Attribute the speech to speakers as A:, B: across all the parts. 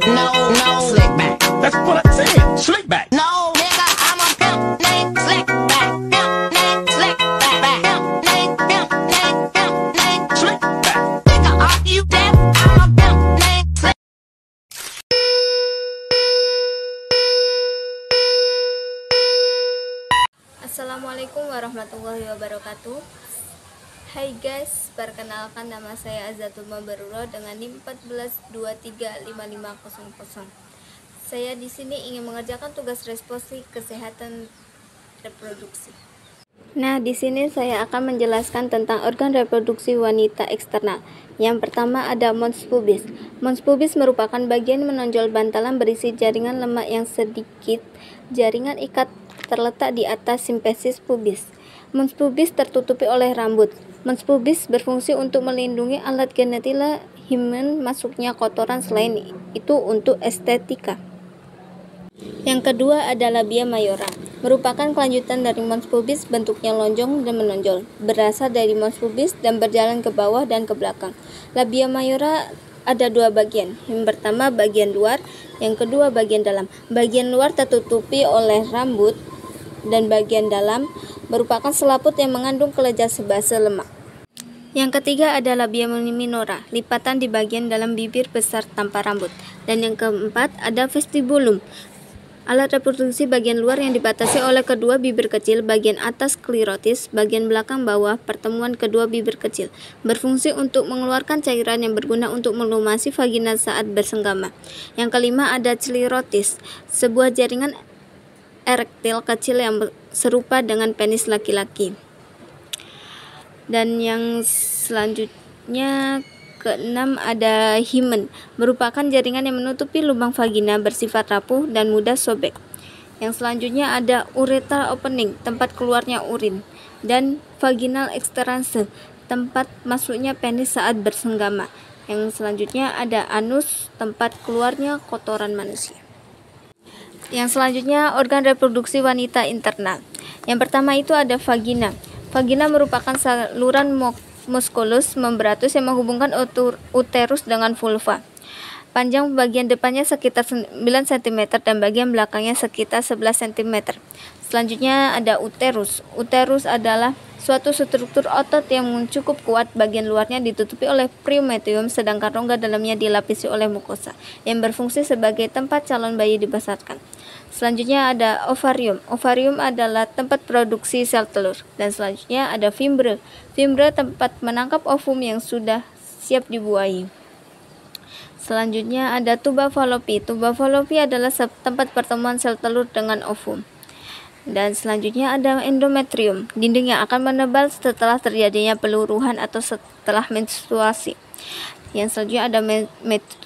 A: No, slick back.
B: That's what I said. Slick back.
A: No, nigga, I'm a pimp named Slick Back. Pimp named Slick Back. Pimp named
B: Slick back.
A: Nigga, are you deaf? I'm a pimp named Slick.
C: Assalamualaikum warahmatullahi wabarakatuh. Hai guys, perkenalkan nama saya Azatul Mabaruro dengan NIM 14235500. Saya di sini ingin mengerjakan tugas responsi kesehatan reproduksi. Nah, di sini saya akan menjelaskan tentang organ reproduksi wanita eksternal. Yang pertama ada mons pubis. Mons pubis merupakan bagian menonjol bantalan berisi jaringan lemak yang sedikit. Jaringan ikat terletak di atas simpesis pubis. Mons pubis tertutupi oleh rambut. Mons pubis berfungsi untuk melindungi alat genitila himen masuknya kotoran, selain itu untuk estetika. Yang kedua ada labia mayora, merupakan kelanjutan dari mons pubis, bentuknya lonjong dan menonjol, berasal dari mons pubis dan berjalan ke bawah dan ke belakang. Labia mayora ada dua bagian, yang pertama bagian luar, yang kedua bagian dalam. Bagian luar tertutupi oleh rambut dan bagian dalam merupakan selaput yang mengandung kelenjar sebase lemak. Yang ketiga ada labia minora, lipatan di bagian dalam bibir besar tanpa rambut. Dan yang keempat ada vestibulum, alat reproduksi bagian luar yang dibatasi oleh kedua bibir kecil, bagian atas sklerotis, bagian belakang bawah pertemuan kedua bibir kecil, berfungsi untuk mengeluarkan cairan yang berguna untuk melumasi vagina saat bersenggama. Yang kelima ada sklerotis, sebuah jaringan erektil kecil yang serupa dengan penis laki-laki. Dan yang selanjutnya keenam ada himen, merupakan jaringan yang menutupi lubang vagina, bersifat rapuh dan mudah sobek. Yang selanjutnya ada urethral opening, tempat keluarnya urin, dan vaginal extranse, tempat masuknya penis saat bersenggama. Yang selanjutnya ada anus, tempat keluarnya kotoran manusia. Yang selanjutnya organ reproduksi wanita internal. Yang pertama itu ada vagina. Vagina merupakan saluran muskulus membratus yang menghubungkan uterus dengan vulva. Panjang bagian depannya sekitar 9 cm dan bagian belakangnya sekitar 11 cm. Selanjutnya ada uterus. Uterus adalah suatu struktur otot yang cukup kuat, bagian luarnya ditutupi oleh perimetrium, sedangkan rongga dalamnya dilapisi oleh mukosa yang berfungsi sebagai tempat calon bayi dibesarkan. Selanjutnya ada ovarium. Ovarium adalah tempat produksi sel telur. Dan selanjutnya ada fimbre. Fimbre tempat menangkap ovum yang sudah siap dibuahi. Selanjutnya ada tuba fallopi. Tuba fallopi adalah tempat pertemuan sel telur dengan ovum. Dan selanjutnya ada endometrium, dinding yang akan menebal setelah terjadinya peluruhan atau setelah menstruasi. Yang selanjutnya ada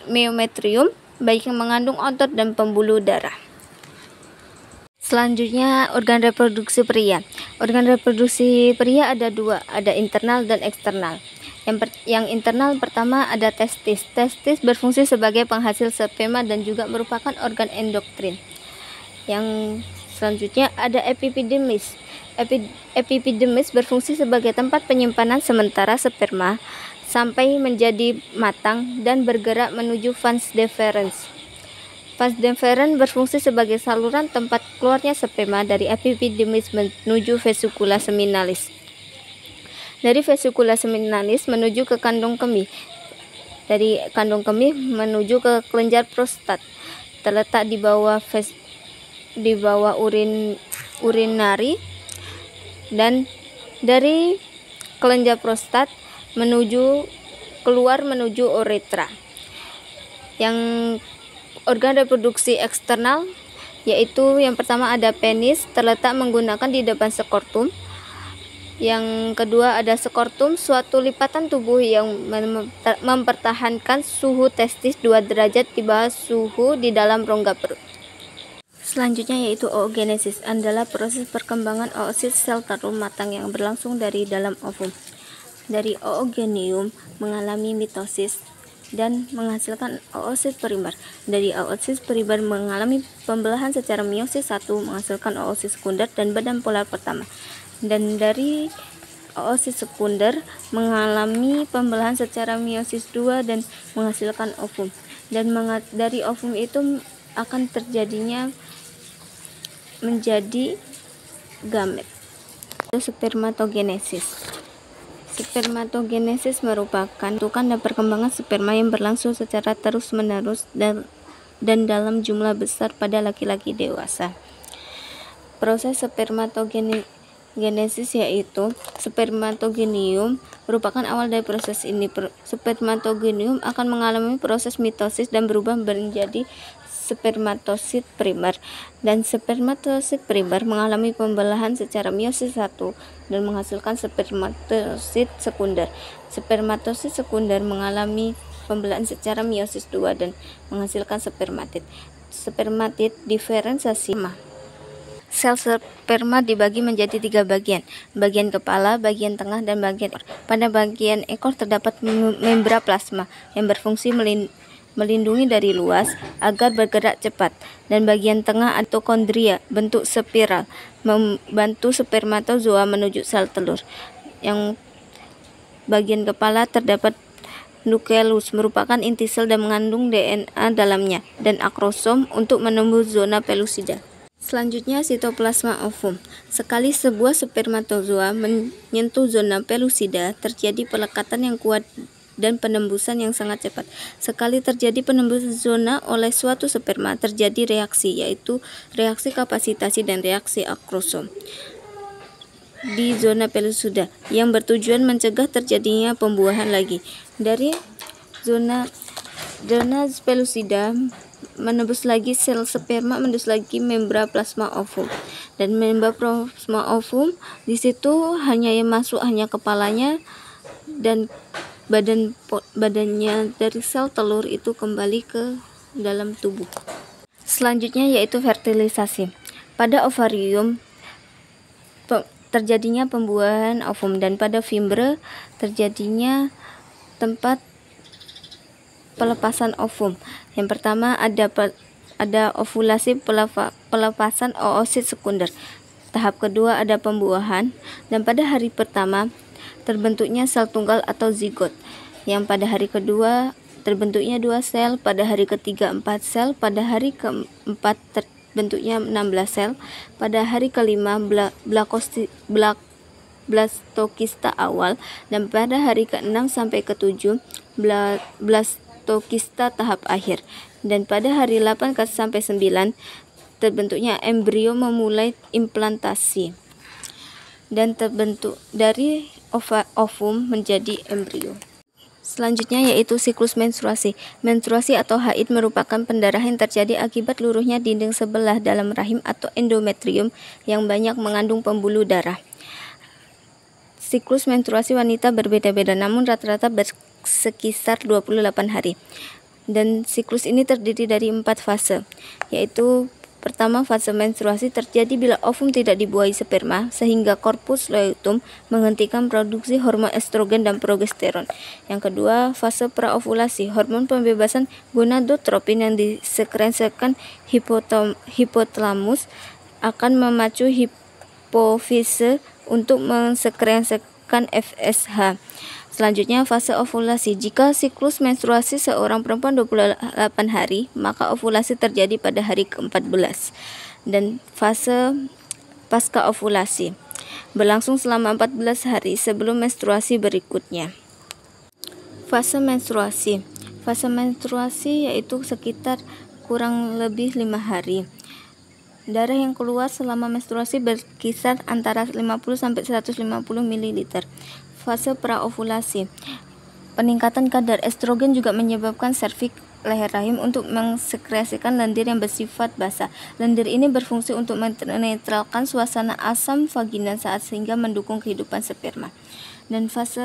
C: meometrium, baik yang mengandung otot dan pembuluh darah. Selanjutnya organ reproduksi pria. Organ reproduksi pria ada dua, ada internal dan eksternal. Yang internal pertama ada testis. Testis berfungsi sebagai penghasil sperma dan juga merupakan organ endokrin. Yang selanjutnya ada epididymis. Epididymis berfungsi sebagai tempat penyimpanan sementara sperma sampai menjadi matang dan bergerak menuju vas deferens. Vas deferens berfungsi sebagai saluran tempat keluarnya sperma dari epididymis menuju vesicula seminalis. Dari vesicula seminalis menuju ke kandung kemih. Dari kandung kemih menuju ke kelenjar prostat, terletak di bawah urinari, dan dari kelenjar prostat keluar menuju uretra. Yang organ reproduksi eksternal yaitu yang pertama ada penis, terletak menggunakan di depan skrotum. Yang kedua ada skrotum, suatu lipatan tubuh yang mempertahankan suhu testis 2 derajat di bawah suhu di dalam rongga perut. Selanjutnya yaitu oogenesis, adalah proses perkembangan oosit sel telur matang yang berlangsung dari dalam ovum. Dari oogenium mengalami mitosis dan menghasilkan oosit primer. Dari oosit primer mengalami pembelahan secara meiosis 1 menghasilkan oosit sekunder dan badan polar pertama. Dan dari oosit sekunder mengalami pembelahan secara meiosis 2 dan menghasilkan ovum. dan dari ovum itu akan terjadinya menjadi gamet. Spermatogenesis. Spermatogenesis merupakan bentukan dan perkembangan sperma yang berlangsung secara terus-menerus dan dalam jumlah besar pada laki-laki dewasa. Proses spermatogenesis yaitu spermatogenium merupakan awal dari proses ini. Spermatogenium akan mengalami proses mitosis dan berubah menjadi spermatosit primer, dan spermatosit primer mengalami pembelahan secara meiosis 1 dan menghasilkan spermatosit sekunder. Spermatosit sekunder mengalami pembelahan secara meiosis 2 dan menghasilkan spermatid. Spermatid diferensiasi. Sel sperma dibagi menjadi 3 bagian: bagian kepala, bagian tengah, dan bagian ekor. Pada bagian ekor terdapat membran plasma yang berfungsi melindungi dari luas agar bergerak cepat, dan bagian tengah mitokondria bentuk spiral membantu spermatozoa menuju sel telur. Yang bagian kepala terdapat nukleus merupakan inti sel dan mengandung DNA dalamnya, dan akrosom untuk menembus zona pelusida. Selanjutnya, sitoplasma ovum. Sekali sebuah spermatozoa menyentuh zona pelusida, terjadi pelekatan yang kuat dan penembusan yang sangat cepat. Sekali terjadi penembusan zona oleh suatu sperma, terjadi reaksi, yaitu reaksi kapasitasi dan reaksi akrosom di zona pelusida, yang bertujuan mencegah terjadinya pembuahan lagi. Dari zona pelusida menembus lagi sel sperma, menembus lagi membran plasma ovum, dan membran plasma ovum di situ hanya yang masuk hanya kepalanya, dan badannya dari sel telur itu kembali ke dalam tubuh. Selanjutnya yaitu fertilisasi. Pada ovarium terjadinya pembuahan ovum, dan pada fimbre terjadinya tempat pelepasan ovum. Yang pertama ada ovulasi, pelepasan oosit sekunder. Tahap kedua ada pembuahan, dan pada hari pertama terbentuknya sel tunggal atau zigot, yang pada hari kedua terbentuknya 2 sel, pada hari ketiga 4 sel, pada hari keempat terbentuknya 16 sel, pada hari kelima blastokista awal, dan pada hari ke-6 sampai ke-7 blastokista tahap akhir, dan pada hari 8 sampai 9 terbentuknya embrio memulai implantasi dan terbentuk dari ovum menjadi embrio. Selanjutnya yaitu siklus menstruasi. Menstruasi atau haid merupakan pendarahan yang terjadi akibat luruhnya dinding sebelah dalam rahim atau endometrium yang banyak mengandung pembuluh darah. Siklus menstruasi wanita berbeda-beda, namun rata-rata bersekisar 28 hari. Dan siklus ini terdiri dari 4 fase, yaitu pertama, fase menstruasi terjadi bila ovum tidak dibuahi sperma, sehingga korpus luteum menghentikan produksi hormon estrogen dan progesteron. Yang kedua, fase praovulasi. Hormon pembebasan gonadotropin yang disekresikan hipotalamus akan memacu hipofise untuk mensekresikan FSH. Selanjutnya, fase ovulasi. Jika siklus menstruasi seorang perempuan 28 hari, maka ovulasi terjadi pada hari ke-14. Dan fase pasca ovulasi berlangsung selama 14 hari sebelum menstruasi berikutnya. Fase menstruasi. Fase menstruasi yaitu sekitar kurang lebih 5 hari. Darah yang keluar selama menstruasi berkisar antara 50 sampai 150 ml. Fase praovulasi. Peningkatan kadar estrogen juga menyebabkan serviks leher rahim untuk mensekresikan lendir yang bersifat basah. Lendir ini berfungsi untuk menetralkan suasana asam vagina sehingga mendukung kehidupan sperma. Dan fase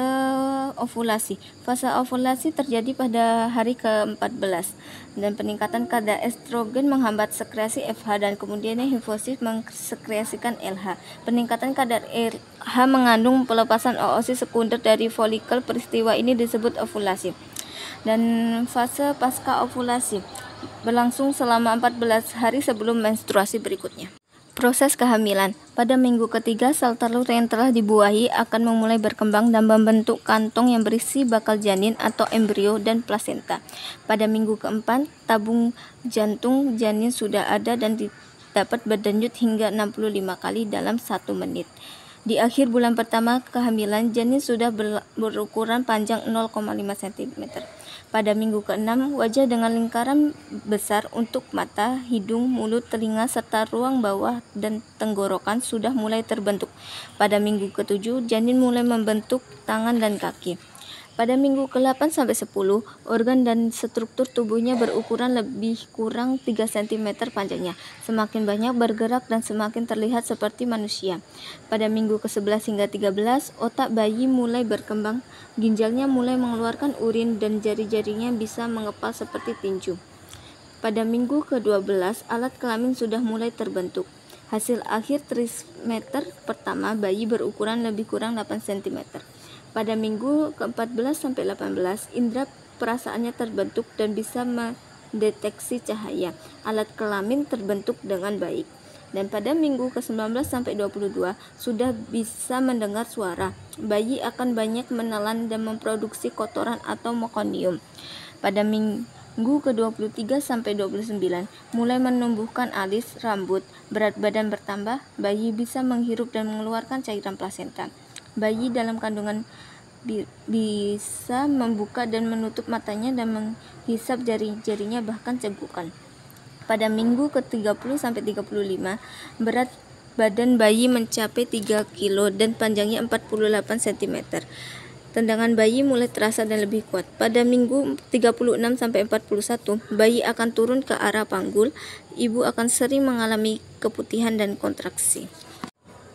C: ovulasi. Fase ovulasi terjadi pada hari ke-14, dan peningkatan kadar estrogen menghambat sekresi FH, dan kemudian hipofisis mensekresikan LH. Peningkatan kadar LH mengandung pelepasan oosit sekunder dari folikel. Peristiwa ini disebut ovulasi. Dan fase pasca ovulasi berlangsung selama 14 hari sebelum menstruasi berikutnya. Proses kehamilan. Pada minggu ketiga, sel telur yang telah dibuahi akan memulai berkembang dan membentuk kantong yang berisi bakal janin atau embrio dan plasenta. Pada minggu keempat, tabung jantung janin sudah ada dan dapat berdenyut hingga 65 kali dalam 1 menit. Di akhir bulan pertama kehamilan, janin sudah berukuran panjang 0,5 cm. Pada minggu ke-6, wajah dengan lingkaran besar untuk mata, hidung, mulut, telinga, serta ruang bawah dan tenggorokan sudah mulai terbentuk. Pada minggu ke-7, janin mulai membentuk tangan dan kaki. Pada minggu ke-8 sampai 10, organ dan struktur tubuhnya berukuran lebih kurang 3 cm panjangnya, semakin banyak bergerak dan semakin terlihat seperti manusia. Pada minggu ke-11 hingga 13, otak bayi mulai berkembang, ginjalnya mulai mengeluarkan urin dan jari-jarinya bisa mengepal seperti tinju. Pada minggu ke-12, alat kelamin sudah mulai terbentuk. Hasil akhir trimester pertama, bayi berukuran lebih kurang 8 cm. Pada minggu ke-14 sampai 18, indera perasaannya terbentuk dan bisa mendeteksi cahaya. Alat kelamin terbentuk dengan baik. Dan pada minggu ke-19 sampai 22 sudah bisa mendengar suara. Bayi akan banyak menelan dan memproduksi kotoran atau mekonium. Pada minggu ke-23 sampai 29 mulai menumbuhkan alis, rambut, berat badan bertambah, bayi bisa menghirup dan mengeluarkan cairan plasenta. Bayi dalam kandungan bisa membuka dan menutup matanya dan menghisap jari-jarinya bahkan cengkukan. Pada minggu ke-30 sampai 35, berat badan bayi mencapai 3 kg dan panjangnya 48 cm. Tendangan bayi mulai terasa dan lebih kuat. Pada minggu 36 sampai 41, bayi akan turun ke arah panggul. Ibu akan sering mengalami keputihan dan kontraksi.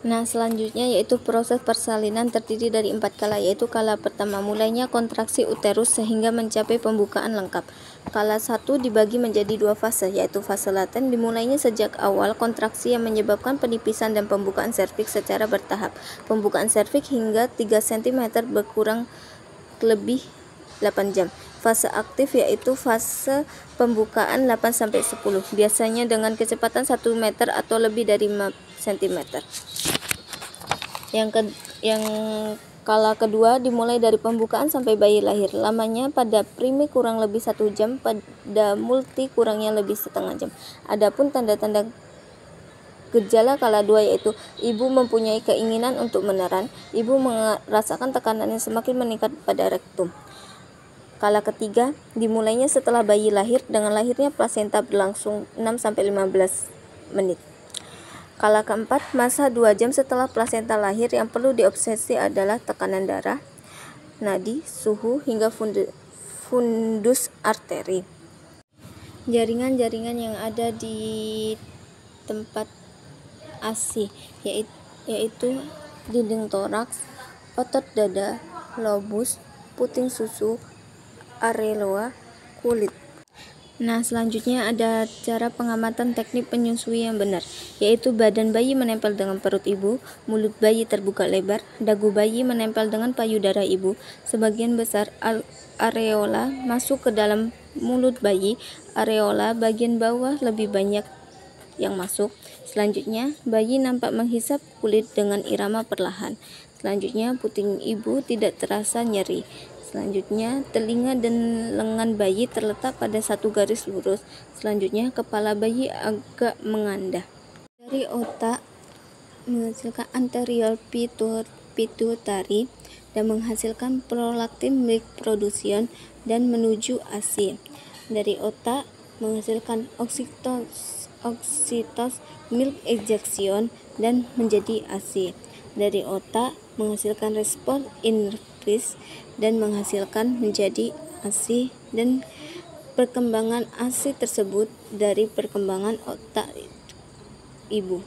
C: Nah, selanjutnya yaitu proses persalinan terdiri dari 4 kala, yaitu kala pertama mulainya kontraksi uterus sehingga mencapai pembukaan lengkap. Kala 1 dibagi menjadi 2 fase, yaitu fase laten dimulainya sejak awal kontraksi yang menyebabkan penipisan dan pembukaan serviks secara bertahap. Pembukaan serviks hingga 3 cm berkurang lebih 8 jam. Fase aktif yaitu fase pembukaan 8-10, biasanya dengan kecepatan 1 meter atau lebih dari 5 cm. Yang kala kedua dimulai dari pembukaan sampai bayi lahir. Lamanya pada primi kurang lebih 1 jam, pada multi kurangnya lebih setengah jam. Adapun tanda-tanda gejala kala 2 yaitu ibu mempunyai keinginan untuk meneran, ibu merasakan tekanan yang semakin meningkat pada rektum. Kala ketiga dimulainya setelah bayi lahir, dengan lahirnya plasenta berlangsung 6-15 menit. Kala keempat, masa 2 jam setelah plasenta lahir. Yang perlu diobservasi adalah tekanan darah, nadi, suhu, hingga fundus arteri. Jaringan-jaringan yang ada di tempat ASI yaitu dinding toraks, otot dada, lobus, puting susu, areola, kulit. Nah, selanjutnya ada cara pengamatan teknik penyusui yang benar, yaitu badan bayi menempel dengan perut ibu, mulut bayi terbuka lebar, dagu bayi menempel dengan payudara ibu, sebagian besar areola masuk ke dalam mulut bayi, areola bagian bawah lebih banyak yang masuk. Selanjutnya, bayi nampak menghisap kulit dengan irama perlahan. Selanjutnya, puting ibu tidak terasa nyeri. Selanjutnya, telinga dan lengan bayi terletak pada satu garis lurus. Selanjutnya, kepala bayi agak mengandah. Dari otak menghasilkan anterior pituitary dan menghasilkan prolaktin milk production dan menuju ASI. Dari otak menghasilkan oksitos milk ejection dan menjadi ASI. Dari otak menghasilkan respon increase dan menghasilkan menjadi ASI, dan perkembangan ASI tersebut dari perkembangan otak ibu.